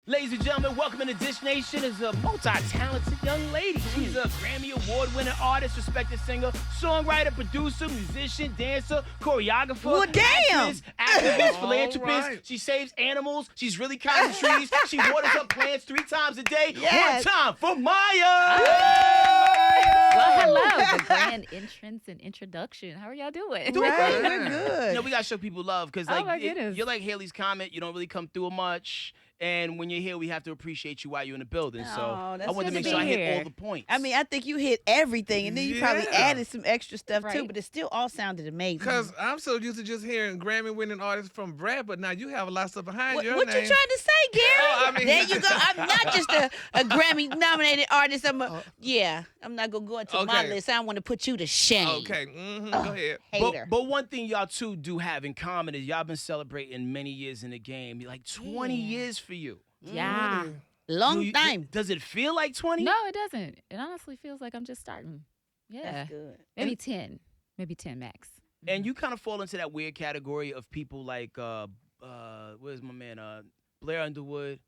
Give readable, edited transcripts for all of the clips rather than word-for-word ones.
Ladies and gentlemen, welcome into Dish Nation is a multi-talented young lady. She's a Grammy Award-winning artist, respected singer, songwriter, producer, musician, dancer, choreographer, well, damn. activist, philanthropist. Right. She saves animals. She's really kind to trees. She waters up plants 3 times a day. Yes. One time for Maya. Well, hello. The grand entrance and introduction. How are y'all doing? Doing Right, great. we're good. You know, we gotta show people love because, Oh, like, my goodness. you're like Haley's Comet. You don't really come through much, and when you're here, we have to appreciate you while you're in the building. Oh, So that's I wanted to good make to sure I be hit here. all the points. I mean, I think you hit everything, and then you probably Yeah. added some extra stuff too, Right. but it still all sounded amazing. Because I'm so used to just hearing Grammy-winning artists from Brad, but now you have a lot of stuff behind what your you name. trying to say, Gary? Oh, I mean- there you go. I'm not just a Grammy-nominated artist. I'm not gonna go into my Okay. list. I don't want to put you to shame. Okay, go ahead. Hater. But one thing y'all two do have in common is y'all been celebrating many years in the game, like 20 Yeah. years for you. Yeah. Long time. Does it feel like 20? No, it doesn't. It honestly feels like I'm just starting. Yeah. That's good. Maybe 10. Maybe 10 max. And you kind of fall into that weird category of people like, where's my man? Blair Underwood,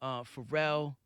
Pharrell,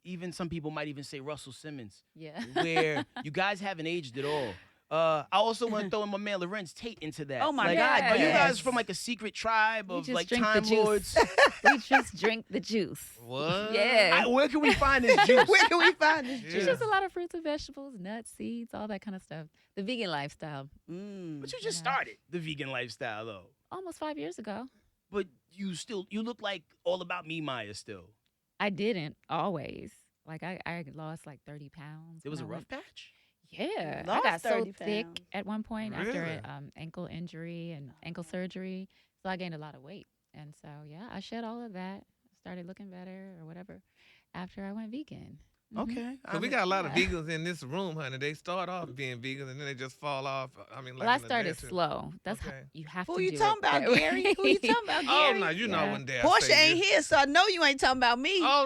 even some people might even say Russell Simmons, Yeah. where you guys haven't aged at all. I also want to throw in my man Lorenz Tate into that. Oh, my Like, God, Are you yes. guys from like a secret tribe We of just like drink the Time juice. Lords? We just drink the juice. What? Yeah. Where can we find this juice? Where can we find this Yeah. It's juice? just a lot of fruits and vegetables, nuts, seeds, all that kind of stuff. The vegan lifestyle. But you just Yeah. started the vegan lifestyle though. Almost 5 years ago. But you look like All About Me Maya still. I didn't always. Like I lost like 30 pounds. It was a when I rough went- patch. Yeah, I Lost got so 30 thick pounds. at one point after Really? an ankle injury and ankle surgery. So I gained a lot of weight. And so, yeah, I shed all of that, started looking better or whatever after I went vegan. Mhm. Okay. So we got a lot of vegans in this room, honey. They start off being vegans and then they just fall off. I mean, like Well, I in a day or started two. slow. That's how Okay. you have Who to you do talking it about, that Gary? way. Who you talking about, Oh, Gary? no, you know I Yeah. wouldn't dare Portia say ain't you. here, so I know you ain't talking about me. Oh,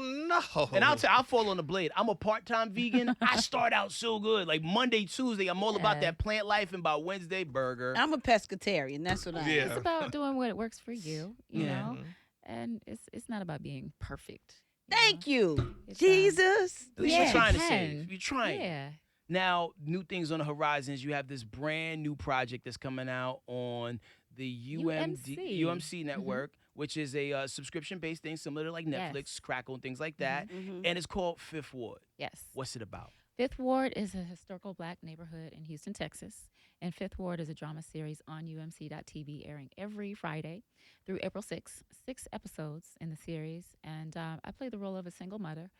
no. And I'll fall on the blade. I'm a part-time vegan. I start out so good. Like Monday, Tuesday, I'm all about Yeah. that plant life, and by Wednesday, burger. I'm a pescatarian. That's what I am. Yeah. It's about doing what works for you, you Yeah. know? And it's not about being perfect. Thank you, It's, Jesus. At least Yeah, you're trying to can. save. You're trying. Yeah. Now, new things on the horizons. You have this brand new project that's coming out on the UMC. UMC network, which is a subscription-based thing similar to like Netflix, Yes. Crackle, and things like that. Mhm. And it's called Fifth Ward. Yes. What's it about? Fifth Ward is a historical black neighborhood in Houston, Texas. And Fifth Ward is a drama series on UMC.tv airing every Friday through April 6th. 6 episodes in the series. And I play the role of a single mother,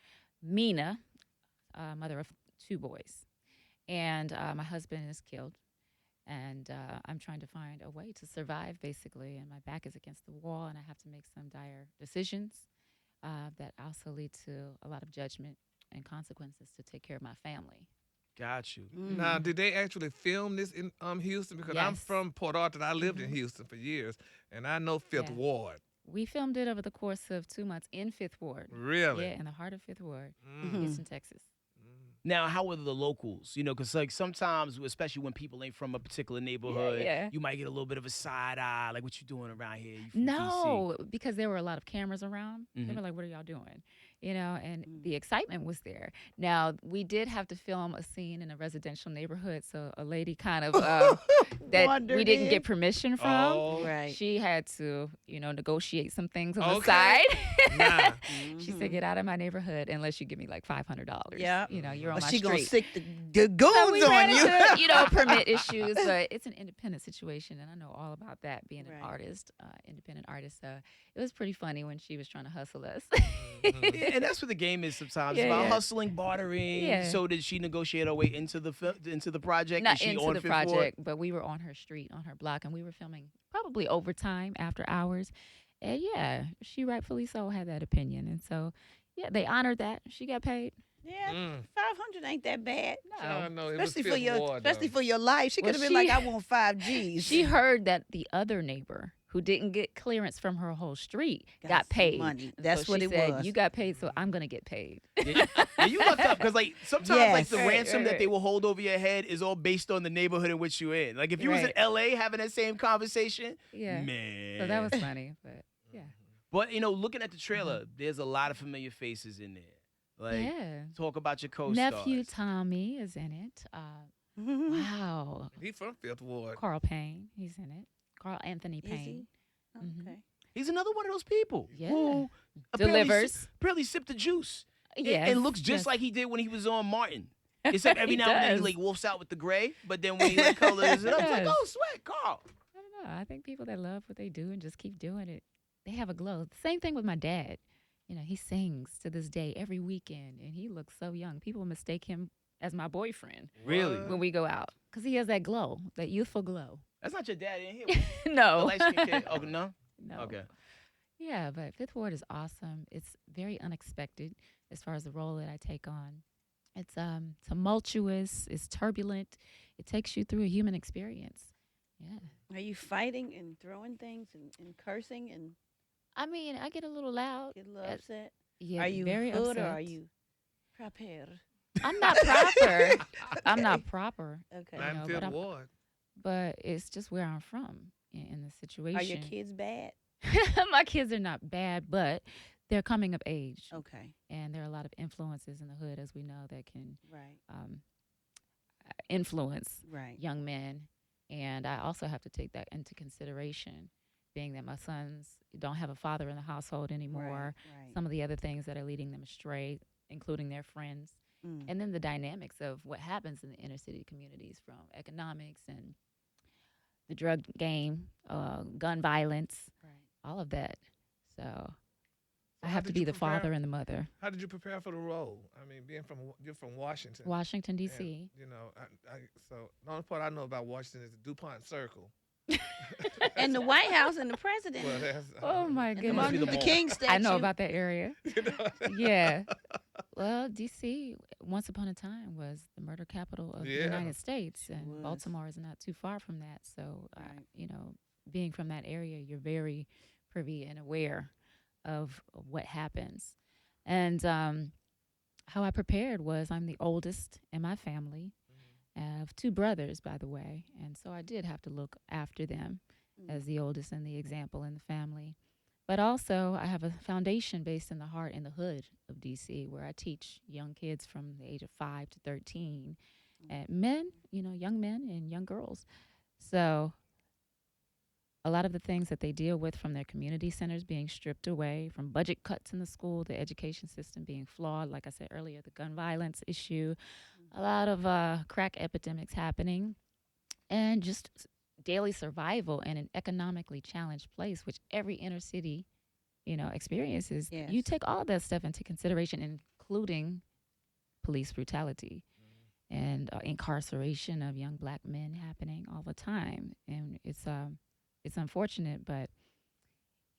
Mina, mother of 2 boys. And my husband is killed. And I'm trying to find a way to survive, basically. And my back is against the wall, and I have to make some dire decisions that also lead to a lot of judgment and consequences to take care of my family. Got you. Now, did they actually film this in Houston? Because I'm Yes. from Port Arthur. I lived in Houston for years, and I know Fifth Yeah. Ward. We filmed it over the course of 2 months in Fifth Ward. Really? Yeah, in the heart of Fifth Ward, Mm. Houston, Texas. Now, how are the locals? You know, because like sometimes, especially when people ain't from a particular neighborhood, yeah. you might get a little bit of a side eye, like, "What you doing around here? You from DC?" No, because there were a lot of cameras around. They Mhm. were like, "What are y'all doing?" You know, and the excitement was there. Now, we did have to film a scene in a residential neighborhood, so a lady kind of that we Wandered didn't in. get permission from. Oh, Right. She had to, negotiate some things on the Okay. side. nah. She said, "Get out of my neighborhood unless you give me like $500." Yeah. You're on Or my she street. gonna sick the So goons we on ran you. into, permit issues, but it's an independent situation, and I know all about that. Being an Right. artist, independent artist, so it was pretty funny when she was trying to hustle us. Yeah, and that's what the game is sometimes Yeah, about yeah. hustling, bartering. Yeah. So did she negotiate her way into the project? Not Is she into on the Fifth Ward? project, but we were on her street, on her block, and we were filming probably overtime after hours. And yeah, she rightfully so had that opinion, and so yeah, they honored that. She got paid. Yeah, Mm. 500 ain't that bad. I know, it was Especially for Fifth your, Ward, especially though. for your life. She Well, could have been like, she- I want 5 G's. She heard that the other neighbor who didn't get clearance from her whole street got some paid. money. And That's so what she it said, was. "You got paid, so I'm gonna get paid." Yeah, you lucked up because like sometimes like Yes. the Right, ransom right, that they right. will hold over your head is all based on the neighborhood in which you're in. Like if you was in Right. LA having that same conversation, Yeah. man. So that was funny, but yeah. But looking at the trailer, there's a lot of familiar faces in there. Like, Yeah. talk about your co-stars. Nephew Tommy is in it. Wow. He from Fifth Ward. Carl Payne, he's in it. Carl Anthony Is Payne. he? Mhm. Okay. He's another one of those people Yeah. who apparently Delivers. apparently sipped the juice. Yes. And looks just yes. like he did when he was on Martin. Except every He now and then he does. like wolfs out with the gray, but then when he like colors it up, it's like, Yes. oh, sweat, Carl. I don't know. I think people that love what they do and just keep doing it, they have a glow. Same thing with my dad. He sings to this day every weekend, and he looks so young. People mistake him as my boyfriend Really? when we go out because he has that glow, that youthful glow. That's not your dad in here. The No. light-skinned kid. Oh, no? No. Okay. Yeah, but Fifth Ward is awesome. It's very unexpected as far as the role that I take on. It's tumultuous, it's turbulent. It takes you through a human experience. Yeah. Are you fighting and throwing things and cursing and I mean, I get a little loud. get a little upset? Yeah, Are you very hood upset. or are you prepared? I'm not proper. I'm not proper. Okay. Not- Not but Fifth I'm- Ward. But it's just where I'm from in the situation. Are your kids bad? My kids are not bad, but they're coming of age. Okay. And there are a lot of influences in the hood, as we know, that can Right. influence Right. young men. And I also have to take that into consideration, being that my sons don't have a father in the household anymore. Right. Some of the other things that are leading them astray, including their friends. Mm. And then the dynamics of what happens in the inner city communities, from economics and the drug game, gun violence, Right. all of that. So I how have to did be you the prepare? father and the mother. How did you prepare for the role? I mean, you're from Washington. Washington, and, D.C. so the only part I know about Washington is the DuPont Circle. And the White House and the president. Well, that's, Oh, my And the It must be Martin the Luther mall. King statue. I know about that area. you know, Yeah. Well, D.C., once upon a time, was the murder capital of the Yeah. United States. Sure And was. Baltimore is not too far from that. So, Right. being from that area, you're very privy and aware of what happens. And how I prepared was I'm the oldest in my family. I have two brothers, by the way. And so I did have to look after them Mm. as the oldest and the example in the family. But also, I have a foundation based in the heart and the hood of D.C., where I teach young kids from the age of 5 to 13, and men, young men and young girls. So a lot of the things that they deal with, from their community centers being stripped away, from budget cuts in the school, the education system being flawed, like I said earlier, the gun violence issue, a lot of crack epidemics happening, and just daily survival in an economically challenged place, which every inner city, experiences. Yes. You take all that stuff into consideration, including police brutality and incarceration of young black men happening all the time. And it's unfortunate, but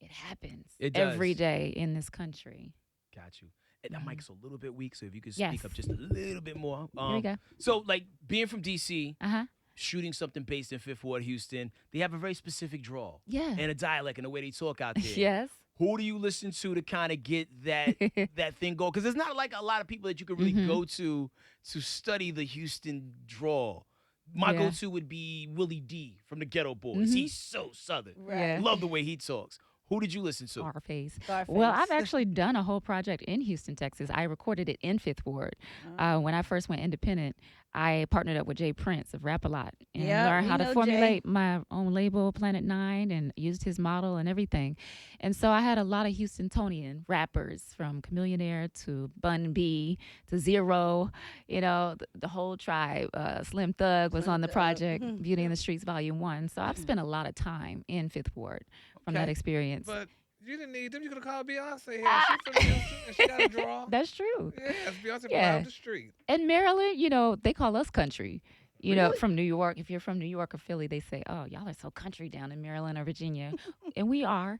it happens It every does. day in this country. Got you. And that Mhm. mic's a little bit weak, so if you could Yes. speak up just a little bit more. Here we go. So, like, being from D.C., Uh-huh. shooting something based in Fifth Ward, Houston, they have a very specific drawl Yeah. and a dialect and the way they talk out there. Yes. Who do you listen to kind of get that thing going? Because there's not like a lot of people that you could really Mhm. go to study the Houston drawl. My Yeah. go-to would be Willie D from the Ghetto Boys. Mhm. He's so Southern. Right. Love the way he talks. Who did you listen to? Scarface. Scarface. Well, I've actually done a whole project in Houston, Texas. I recorded it in Fifth Ward. When I first went independent, I partnered up with Jay Prince of Rap A Lot and Yeah, learned we how to know formulate my own label, Planet 9, and used his model and everything. And so I had a lot of Houstonian rappers, from Chameleonaire to Bun B to Zero, the whole tribe. Slim Thug was Slim on the Thug. project, Mhm. Beauty in the Streets Volume 1. So I've spent a lot of time in Fifth Ward from that Okay. experience. but you didn't need them. You could have called Beyonce here. She's from Houston, and she got a draw. That's true. Yes, Beyonce from Yeah. out the street. And Maryland, they call us country. Really? From New York. If you're from New York or Philly, they say, "Oh, y'all are so country down in Maryland or Virginia," and we are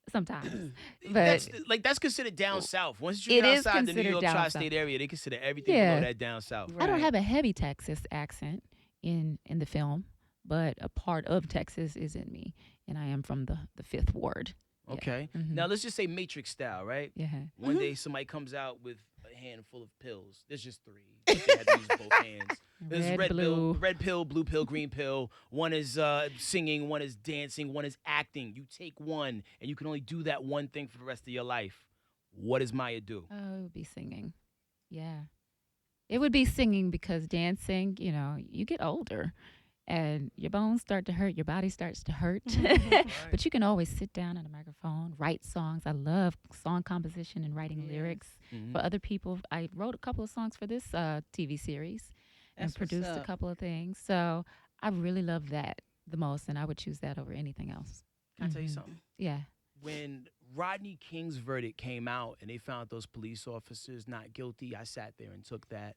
sometimes. But That's considered down south. Once It you get is outside the New considered York down tri-state south. area, they consider everything Yeah. below that down south. I don't Right. have a heavy Texas accent in the film, but a part of Texas is in me, and I am from the Fifth Ward. Yeah. Okay. Mhm. Now let's just say Matrix style, right? Yeah. One day somebody comes out with a handful of pills. There's just 3. But they had to use both hands. There's Blue. red pill, blue pill, green pill. One is singing, one is dancing, one is acting. You take one, and you can only do that one thing for the rest of your life. What does Maya do? Oh, it would be singing. Yeah. It would be singing because dancing, you get older and your bones start to hurt, your body starts to hurt. But you can always sit down at a microphone, write songs. I love song composition and writing lyrics for other people. I wrote a couple of songs for this TV series and produced a couple of things. So I really love that the most, and I would choose that over anything else. Can I tell you something? Yeah. When Rodney King's verdict came out and they found those police officers not guilty, I sat there and took that.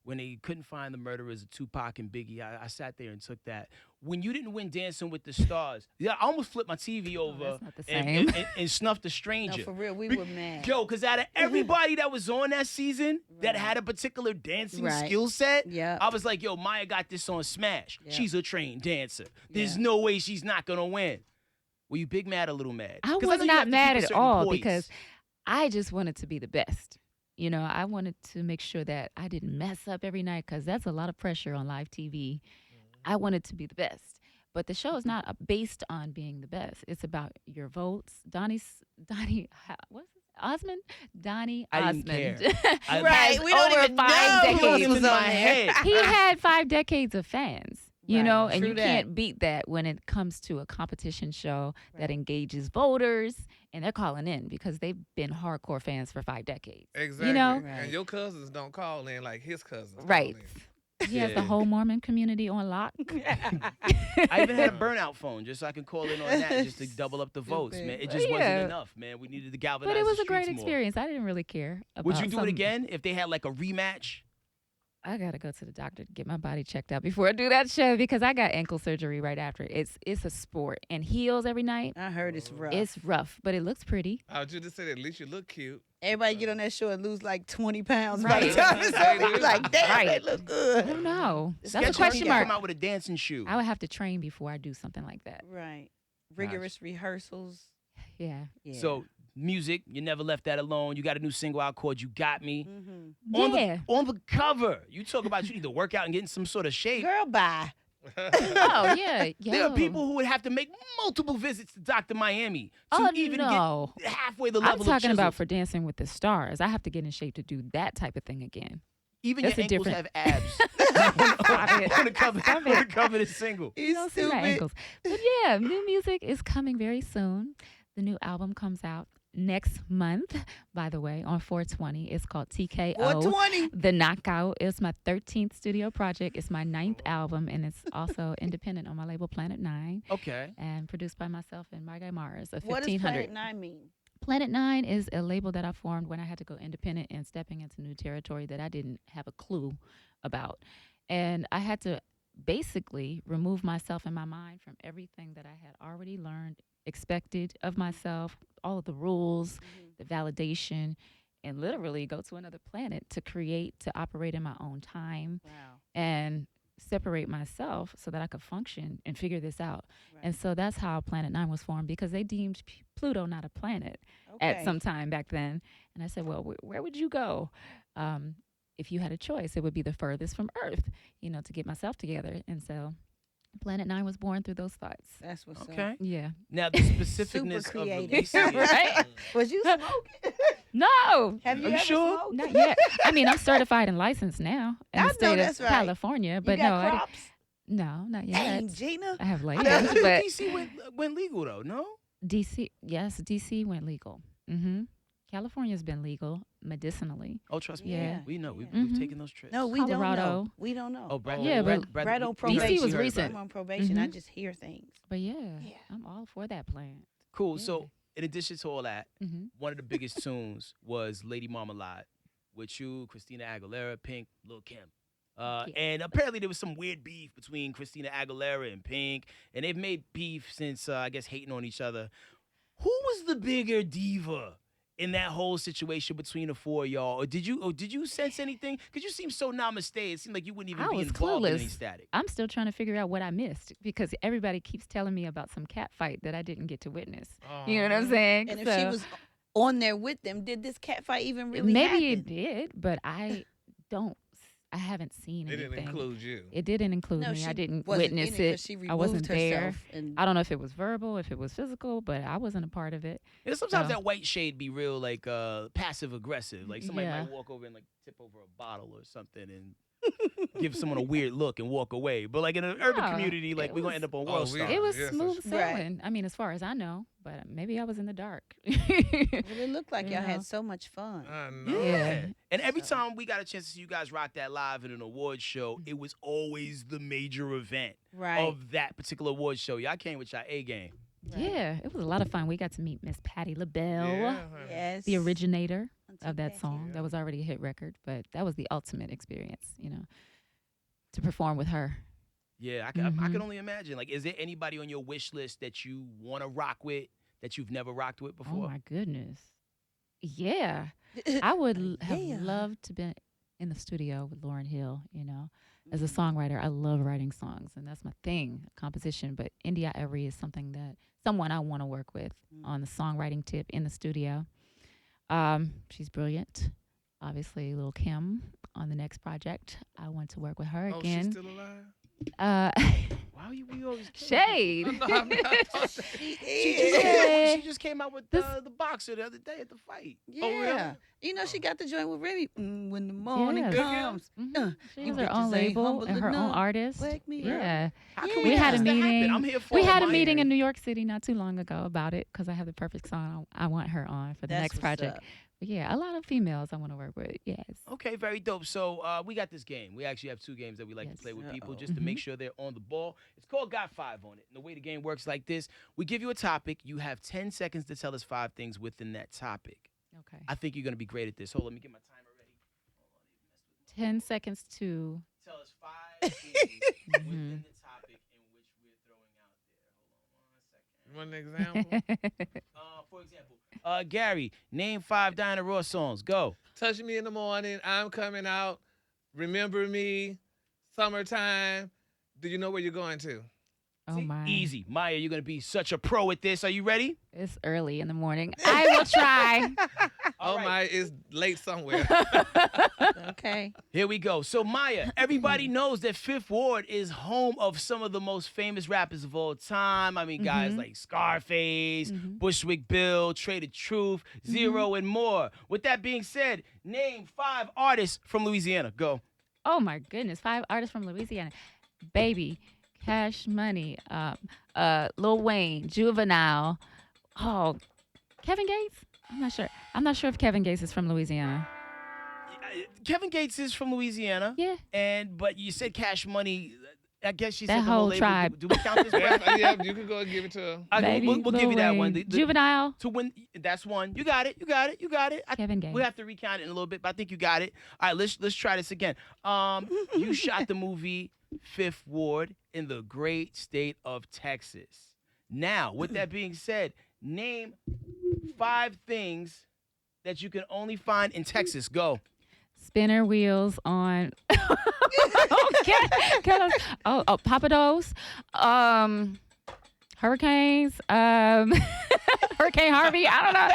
When they couldn't find the murderers of Tupac and Biggie, I sat there and took that. When you didn't win Dancing with the Stars, I almost flipped my TV over that's not the same. and snuffed a stranger. No, for real, we were mad. Yo, because out of everybody that was on that season that had a particular dancing skill set, I was like, yo, Maya got this on smash. She's a trained dancer. There's no way she's not going to win. Were you big mad or little mad? I was not mad at all because I just wanted to be the best. I wanted to make sure that I didn't mess up every night because that's a lot of pressure on live TV. I wanted to be the best. But the show is not based on being the best. It's about your votes. Donnie, what's his Osmond? Donnie Osmond. I didn't care. Right. We don't even know 5 who decades. was on there. He had 5 decades of fans. And True you that. can't beat that when it comes to a competition show that engages voters, and they're calling in because they've been hardcore fans for 5 decades. Exactly. Right. And your cousins don't call in like his cousins. Right. Call in. He has the whole Mormon community on lock. I even had a burnout phone just so I can call in on that just to double up the votes, man. It just wasn't enough, man. We needed to galvanize But it was the a great streets more. experience. I didn't really care about Would you do it again if they had like a rematch? I gotta go to the doctor to get my body checked out before I do that show because I got ankle surgery right after. It's a sport and heels every night. I heard it's rough. It's rough, but it looks pretty. I was just to say that at least you look cute. Everybody get on that show and lose like 20 pounds by Right. the time it's over. You're like, damn, Right. they look I good. don't know. That's a Sketch question Come mark. out with a dancing shoe. I would have to train before I do something like that. Right. Rigorous rehearsals. Yeah. Yeah. So music, you never left that alone. You got a new single out called "You Got Me." Mm-hmm. On the cover, you talk about you need to work out and get in some sort of shape. Girl, bye. Oh yeah. There are Yo. people who would have to make multiple visits to Dr. Miami to Oh, even no. get halfway the I'm level of talking about chisel. for Dancing with the Stars. I have to get in shape to do that type of thing again. Even That's your a ankles different- have abs. Stop it. on the cover, Stop on the it. cover of the single. You Don't see my ankles. But yeah, new music is coming very soon. The new album comes out next month, by the way, on 4/20. It's called TKO. 420. The Knockout is my 13th studio project. It's my 9th album, and it's also independent on my label Planet 9 Okay. and produced by myself and my guy Mars of What does 1500. Planet 9 mean? Planet 9 is a label that I formed when I had to go independent and stepping into new territory that I didn't have a clue about. And I had to basically remove myself and my mind from everything that I had already learned, expected of myself, all of the rules, the validation, and literally go to another planet to create, to operate in my own time Wow. and separate myself so that I could function and figure this out. Right. And so that's how Planet 9 was formed because they deemed Pluto not a planet Okay. at some time back then. And I said, well, where would you go? If you had a choice, it would be the furthest from Earth, to get myself together. And so Planet 9 was born through those thoughts. That's what's up. Okay. Yeah. Now the specificness Super of creative. releasing it. Right? Was you smoking? No. Have you Are you ever sure? smoked? Not yet. I mean, I'm certified and licensed now in I the know state that's of right. California, You but got no, I didn't. crops? No, not Dang, yet. Gina. I have I later, thought but DC went legal though. No. DC, yes, DC went legal. California's been legal medicinally. Oh, trust me. Yeah. We know. We've Mhm. taken those trips. No, we don't know. Colorado. We don't know. Oh, Brad. Yeah, Brad, but Brad, Brad on we probation. heard- DC was we heard about recent. it. I'm on probation. I Mhm. just hear things. But yeah, Yeah. I'm all for that plan. Cool. Yeah. So, in addition to all that, Mm-hmm. one of the biggest tunes was Lady Marmalade with you, Christina Aguilera, Pink, Lil' Kim. Yeah. And apparently there was some weird beef between Christina Aguilera and Pink, and they've made beef since, I guess, hating on each other. Who was the bigger diva in that whole situation between the four of y'all? Or did you sense anything? Because you seem so namaste. It seemed like you wouldn't even I be was involved in any clueless. static. I'm still trying to figure out what I missed because everybody keeps telling me about some cat fight that I didn't get to witness. You know what I'm saying? And if So- she was on there with them. Did this cat fight even really Maybe happen? it did, but I don't. I haven't seen They anything. didn't include you. It didn't include No, me. I she didn't wasn't witness in it it. 'cause she I wasn't removed there. herself and- I don't know if it was verbal, if it was physical, but I wasn't a part of it. And sometimes So- that white shade be real like passive aggressive. Like somebody Yeah. might walk over and like tip over a bottle or something and give someone a weird look and walk away. But like in an urban No, community, like it we're gonna was- end up on Oh, World we Star. are. It was yes, smooth that's- Right. sailing. I mean, as far as I know, but maybe I was in the dark. Well, it looked like You y'all know. had so much fun. I know. Yeah. And every So- time we got a chance to see you guys rock that live in an award show, it was always the major event Right. of that particular award show. Y'all came with your A game. Right. Yeah, it was a lot of fun. We got to meet Miss Patti LaBelle, Yeah, honey. Yes. the originator Auntie of that Patty. song. Yeah. That was already a hit record, but that was the ultimate experience, to perform with her. Yeah, I can Mhm. only imagine. Like, is there anybody on your wish list that you want to rock with that you've never rocked with Oh before? my goodness. Yeah. I would have Yeah. loved to be in the studio with Lauryn Hill, As a songwriter, I love writing songs, and that's my thing, composition. But India Every is someone I want to work with on the songwriting tip in the studio. She's brilliant. Obviously, Lil' Kim on the next project. I want to work with her Oh, again. she's still alive? Why are we always Shade. No, I'm not. She She is. just, Yeah. she just came out with This- the boxer the other day at the fight. Yeah. Oh, really? You know, she got the joint with Remy. When the morning Yes. comes. Mhm. She you has her bitches own ain't label humble and her own enough. artist. Wake me up. Yeah. How Yeah. can We we had get a this to happen? meeting. I'm here for We it. had a My meeting ear. in New York City not too long ago about it because I have the perfect song I want her on for the That's next what's project. up. But yeah, a lot of females I want to work with. Yes. Okay, very dope. So we got this game. We actually have two games that we like Yes. to play with people Uh-oh. just to make sure they're on the ball. It's called Got Five on it. And the way the game works like this, we give you a topic. You have 10 seconds to tell us 5 things within that topic. Okay. I think you're going to be great at this. Hold on, let me get my timer ready. 10 seconds to. Tell us 5 things within the topic in which we're throwing out there. Hold on 1 second. One example. For example, Gary, name 5 Diana Ross songs. Go. Touch Me in the Morning. I'm Coming Out. Remember Me. Summertime. Do you know where you're going to? Oh See? my. Easy. Maya, you're going to be such a pro at this. Are you ready? It's early in the morning. I will try. All Oh right. my, it's late somewhere. Okay. Here we go. So, Maya, everybody knows that Fifth Ward is home of some of the most famous rappers of all time. I mean, guys Mhm. like Scarface, Mhm. Bushwick Bill, Trader Truth, Zero, and more. With that being said, name 5 artists from Louisiana. Go. Oh my goodness. 5 artists from Louisiana. Baby, Cash Money, Lil Wayne, Juvenile. Oh, Kevin Gates? I'm not sure if Kevin Gates is from Louisiana. Kevin Gates is from Louisiana, Yeah. but you said Cash Money. I guess she That said the whole whole label. tribe. Do we count this? Yeah, you can go and give it to her. Baby, we'll Lil give you that one. Wayne. Juvenile, To win, that's one. You got it. You got it. You got it. Kevin Gates. We have to recount it in a little bit, but I think you got it. All right, let's try this again. You shot the movie Fifth Ward in the great state of Texas. Now, with that being said, name 5 things that you can only find in Texas. Go. Spinner wheels on. Oh, Papados. Hurricanes. Hurricane Harvey. I don't know.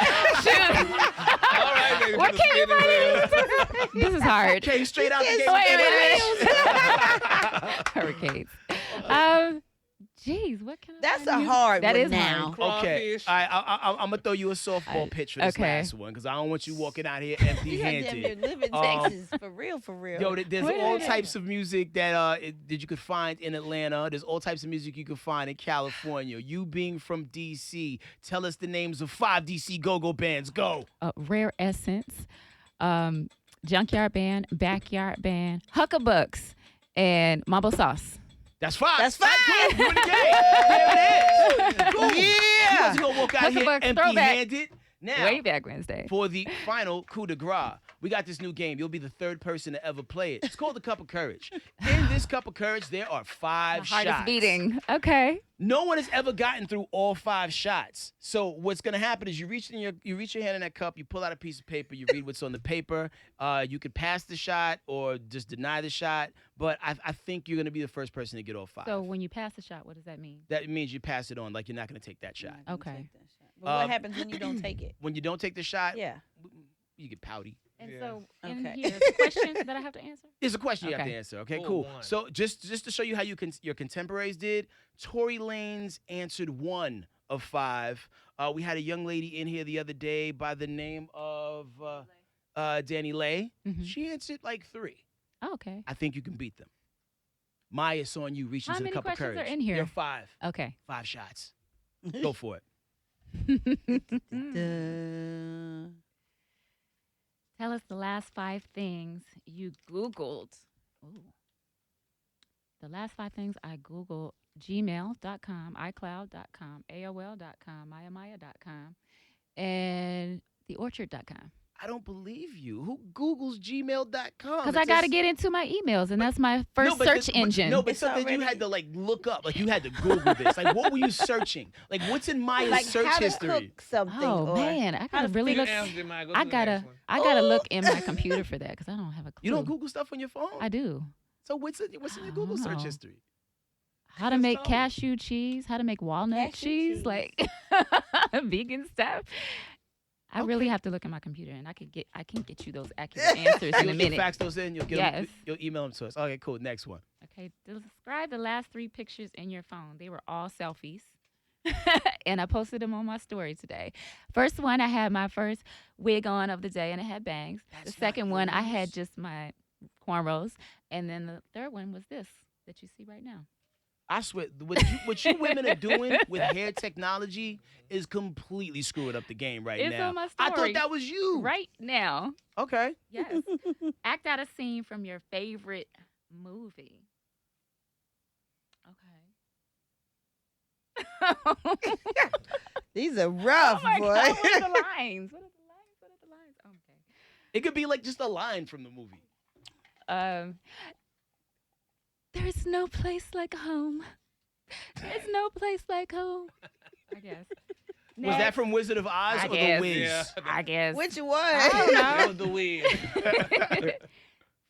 All right, baby. What for the can you spinning wheel. This is hard. Came straight out the gate. Wait a minute. Hurricanes. Jeez, what can I That's find a you? hard That one is now. hard. Okay. Crawfish. All right, I'm going to throw you a softball pitch for this okay. last one because I don't want you walking out here You got damn near empty-handed. live in Texas. For real, for real. Yo, there's Wait a all minute. types of music that you could find in Atlanta. There's all types of music you can find in California. You being from D.C., tell us the names of 5 D.C. go-go bands. Go. Rare Essence, Junkyard Band, Backyard Band, Huckabucks, and Mambo Sauce. That's 5. That's 5. Good. You in the game. There it is. Cool. You Yeah. wasn't going to walk out here Huckabucks, empty-handed. Now, Way back Wednesday. for the final coup de grace, we got this new game. You'll be the 3rd person to ever play it. It's called the Cup of Courage. In this Cup of Courage, there are 5 My shots. heart is beating. Okay. No one has ever gotten through all 5 shots. So what's gonna happen is you reach your hand in that cup, you pull out a piece of paper, you read what's on the paper. You could pass the shot or just deny the shot. But I think you're gonna be the first person to get all 5. So when you pass the shot, what does that mean? That means you pass it on, like you're not gonna take that shot. Not gonna Okay. take that shot. But what happens when you don't take it? When you don't take the shot, Yeah. you get pouty. And Yeah. so in Okay. here, the question that I have to answer. It's a question you have Okay. to answer. Okay, Oh, cool. one. So just to show you how your contemporaries did, Tory Lanez answered 1 of 5. We had a young lady in here the other day by the name of Danny Lay. Mhm. She answered like 3. Oh, okay. I think you can beat them. Maya, it's on you. Reach How into the many cup of questions courage. are in here? There are 5. Okay. 5 shots. Go for it. Tell us the last 5 things you Googled. Ooh. The last 5 things I Googled: gmail.com, iCloud.com, AOL.com, MayaMaya.com, and theorchard.com. I don't believe you. Who Googles gmail.com? Because I got to get into my emails, and that's my first search engine. No, but It's something you already- had to like look up. Like you had to Google this. Like what were you searching? Like what's in Maya's Like search how to history? cook something. Oh, or man. I got to really You look. answered it, Mike. Go to I the gotta, next one. I gotta look in my computer for that because I don't have a clue. You don't Google stuff on your phone? I do. So what's in your I Google don't search know. history? How to Just make tell me. cashew cheese, how to make walnut Cashew cheese, cheese. like vegan stuff. I really have to look at my computer, and I can get you those accurate answers in a You'll minute. fax those in. You'll Yes. You'll email them to us. Okay, cool. Next one. Okay, describe the last 3 pictures in your phone. They were all selfies. And I posted them on my story today. First one, I had my first wig on of the day, and it had bangs. That's The second one, I had yours? just my cornrows. And then the third one was this that you see right now. I swear, what you women are doing with hair technology is completely screwing up the game right It's now. on my I thought story. that was you. Right now. Okay. Yes. Act out a scene from your favorite movie. Okay. These are rough, oh my boy. God, what are the lines? What are the lines? What are the lines? Okay. It could be like just a line from the movie. There's no place like home. There's no place like home. I guess. Was that from Wizard of Oz I or guess. The Wiz? Yeah. I guess. Which one? I don't That know. was the weed.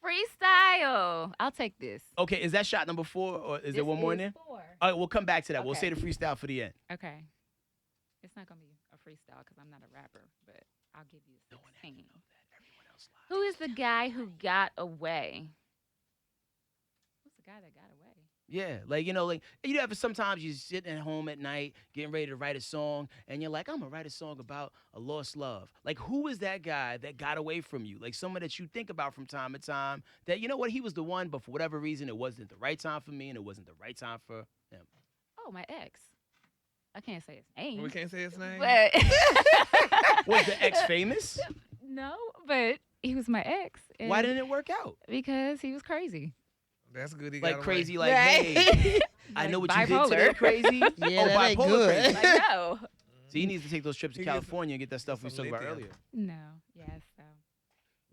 Freestyle. I'll take this. Okay, is that shot number 4 or is there one more in there? 4. All right, we'll come back to that. We'll Okay. say the freestyle for the end. Okay. It's not gonna be a freestyle because I'm not a rapper, but I'll give you 16. Everyone else lies. Who is the guy who got away? Who's the guy that got away? Yeah, like you know, sometimes you're sitting at home at night getting ready to write a song, and you're like, I'm gonna write a song about a lost love. Like, who is that guy that got away from you? Like someone that you think about from time to time. That you know what, he was the one, but for whatever reason, it wasn't the right time for me, and it wasn't the right time for him. Oh, my ex. I can't say his name. We can't say his name. But Was the ex famous? no, but he was my ex. Why and- didn't it work out? Because he was crazy. That's good. He got Like away. crazy, like Right. hey, I Like know what bipolar. you did today, crazy. Yeah, oh, that ain't bipolar good. crazy. Like, no. So he needs to take those trips to He gets- California and get that stuff we some talked about lithium. earlier. No. Yes. So.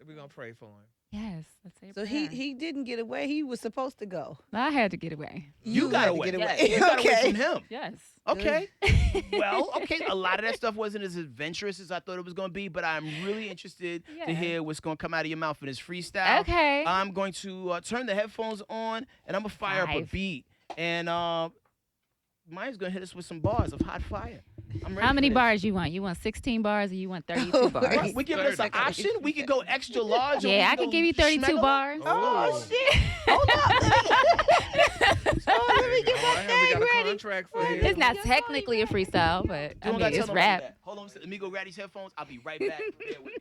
We're gonna pray for him. Yes. Let's say a So prayer. he didn't get away. He was supposed to go. I had to get away. You got had to away. get Yes. away. You got away Okay. from him. Yes. Okay. Well, okay. A lot of that stuff wasn't as adventurous as I thought it was going to be, but I'm really interested Yeah. to hear what's going to come out of your mouth in this freestyle. Okay. I'm going to turn the headphones on, and I'm going to fire up a 5. beat. And Maya's going to hit us with some bars of hot fire. I'm ready How for many this. bars you want? You want 16 bars or you want 32 Oh, bars? wait. We're giving us an 30. option. We could go extra large. or we Yeah, I could can go give you 32 schmegalo. bars. Oh, shit. Hold up. Oh, let me get All my right, we thing got a ready. contract for Wait, you. It's not Yeah. technically a freestyle, but You I don't mean, gotta tell it's nobody rap. that. Hold on, let me go grab these headphones. I'll be right back. Bear with me.